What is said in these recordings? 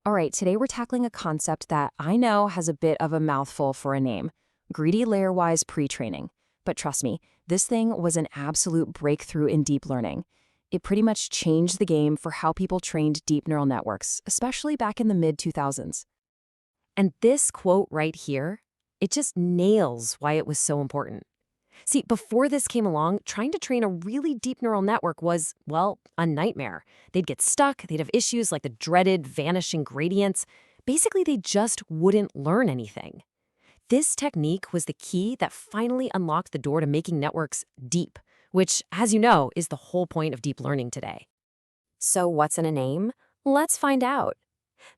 All right, today we're tackling a concept that I know has a bit of a mouthful for a name, greedy layer-wise pre-training. But trust me, this thing was an absolute breakthrough in deep learning. It pretty much changed the game for how people trained deep neural networks, especially back in the mid-2000s. And this quote right here, it just nails why it was so important. See, before this came along, trying to train a really deep neural network was, well, a nightmare. They'd get stuck, they'd have issues like the dreaded vanishing gradients. Basically, they just wouldn't learn anything. This technique was the key that finally unlocked the door to making networks deep, which, as you know, is the whole point of deep learning today. So what's in a name? Let's find out.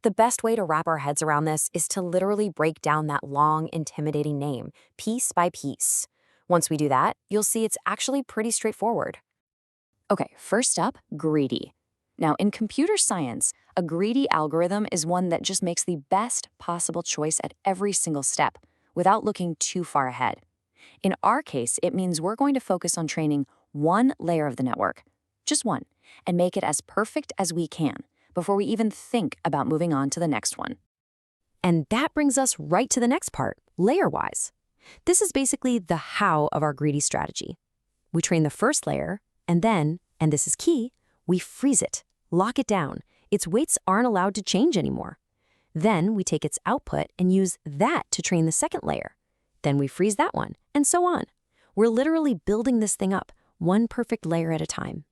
The best way to wrap our heads around this is to literally break down that long, intimidating name, piece by piece. Once we do that, you'll see it's actually pretty straightforward. Okay, first up, greedy. Now, in computer science, a greedy algorithm is one that just makes the best possible choice at every single step, without looking too far ahead. In our case, it means we're going to focus on training one layer of the network, just one, and make it as perfect as we can, before we even think about moving on to the next one. And that brings us right to the next part, layer-wise. This is basically the how of our greedy strategy. We train the first layer, and then, and this is key, we freeze it, lock it down. Its weights aren't allowed to change anymore. Then we take its output and use that to train the second layer. Then we freeze that one, and so on. We're literally building this thing up, one perfect layer at a time.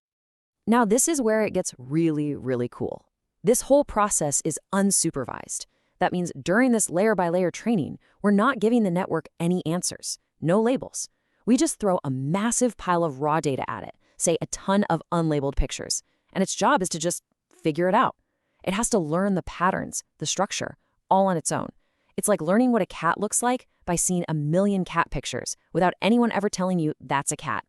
Now, this is where it gets really, really cool. This whole process is unsupervised. That means during this layer-by-layer training, we're not giving the network any answers, no labels. We just throw a massive pile of raw data at it, say a ton of unlabeled pictures, and its job is to just figure it out. It has to learn the patterns, the structure, all on its own. It's like learning what a cat looks like by seeing a million cat pictures without anyone ever telling you that's a cat.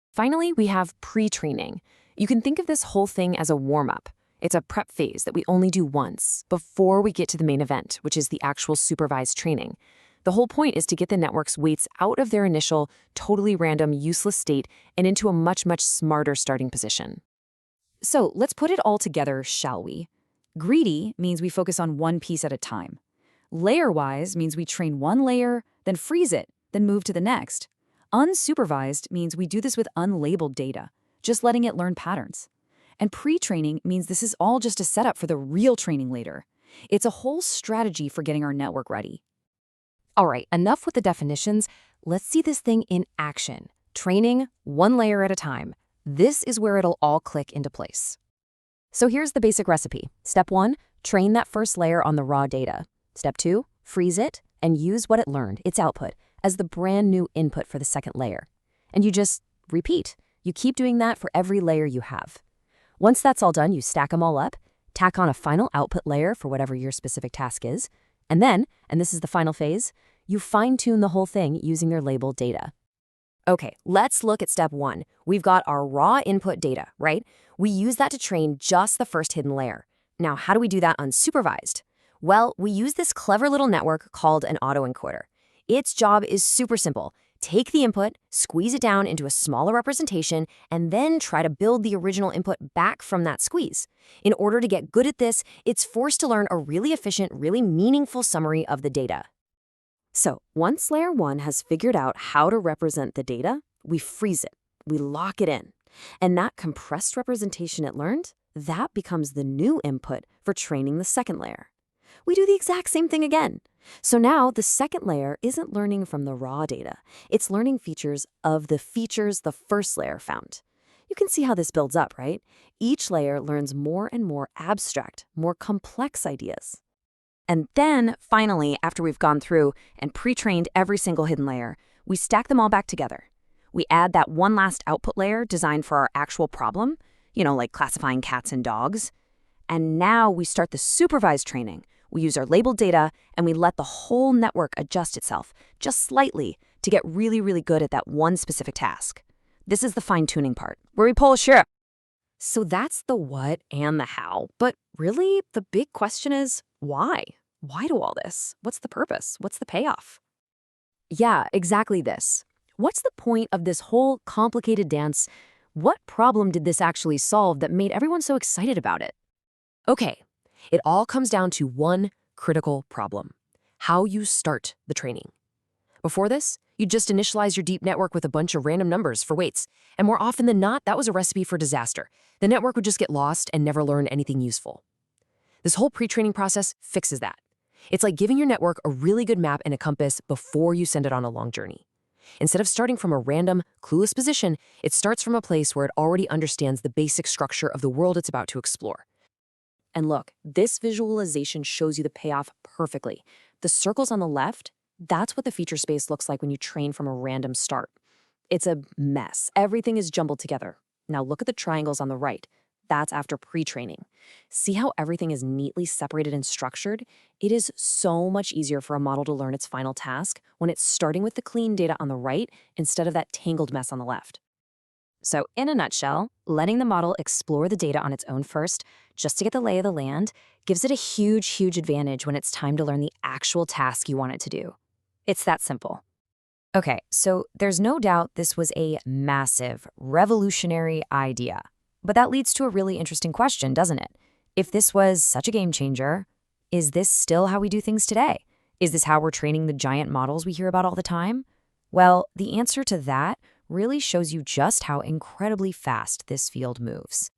Finally, we have pre-training. You can think of this whole thing as a warm-up. It's a prep phase that we only do once before we get to the main event, which is the actual supervised training. The whole point is to get the network's weights out of their initial, totally random, useless state and into a much, much smarter starting position. So let's put it all together, shall we? Greedy means we focus on one piece at a time. Layer-wise means we train one layer, then freeze it, then move to the next. Unsupervised means we do this with unlabeled data, just letting it learn patterns. And pre-training means this is all just a setup for the real training later. It's a whole strategy for getting our network ready. All right, enough with the definitions. Let's see this thing in action. Training one layer at a time. This is where it'll all click into place. So here's the basic recipe. Step 1, train that first layer on the raw data. Step 2, freeze it and use what it learned, its output, as the brand new input for the second layer. And you just repeat. You keep doing that for every layer you have. Once that's all done, you stack them all up, tack on a final output layer for whatever your specific task is, and then, and this is the final phase, you fine-tune the whole thing using your labeled data. Okay, let's look at step 1. We've got our raw input data, right? We use that to train just the first hidden layer. Now, how do we do that unsupervised? Well, we use this clever little network called an autoencoder. Its job is super simple. Take the input, squeeze it down into a smaller representation, and then try to build the original input back from that squeeze. In order to get good at this, it's forced to learn a really efficient, really meaningful summary of the data. So once layer 1 has figured out how to represent the data, we freeze it, we lock it in. And that compressed representation it learned, that becomes the new input for training the second layer. We do the exact same thing again. So now the second layer isn't learning from the raw data. It's learning features of the features the first layer found. You can see how this builds up, right? Each layer learns more and more abstract, more complex ideas. And then, finally, after we've gone through and pre-trained every single hidden layer, we stack them all back together. We add that one last output layer designed for our actual problem, like classifying cats and dogs. And now we start the supervised training. We use our labeled data, and we let the whole network adjust itself, just slightly, to get really, really good at that one specific task. This is the fine-tuning part, where we pull a share. So that's the what and the how. But really, the big question is, why? Why do all this? What's the purpose? What's the payoff? Yeah, exactly this. What's the point of this whole complicated dance? What problem did this actually solve that made everyone so excited about it? Okay. It all comes down to one critical problem: how you start the training. Before this, you'd just initialize your deep network with a bunch of random numbers for weights, and more often than not, that was a recipe for disaster. The network would just get lost and never learn anything useful. This whole pre-training process fixes that. It's like giving your network a really good map and a compass before you send it on a long journey. Instead of starting from a random, clueless position, it starts from a place where it already understands the basic structure of the world it's about to explore. And look, this visualization shows you the payoff perfectly. The circles on the left, that's what the feature space looks like when you train from a random start. It's a mess. Everything is jumbled together. Now look at the triangles on the right. That's after pre-training. See how everything is neatly separated and structured? It is so much easier for a model to learn its final task when it's starting with the clean data on the right instead of that tangled mess on the left. So in a nutshell, letting the model explore the data on its own first, just to get the lay of the land, gives it a huge advantage when it's time to learn the actual task you want it to do. It's that simple. Okay, so there's no doubt this was a massive, revolutionary idea. But that leads to a really interesting question, doesn't it? If this was such a game changer, is this still how we do things today? Is this how we're training the giant models we hear about all the time? Well, the answer to that really shows you just how incredibly fast this field moves.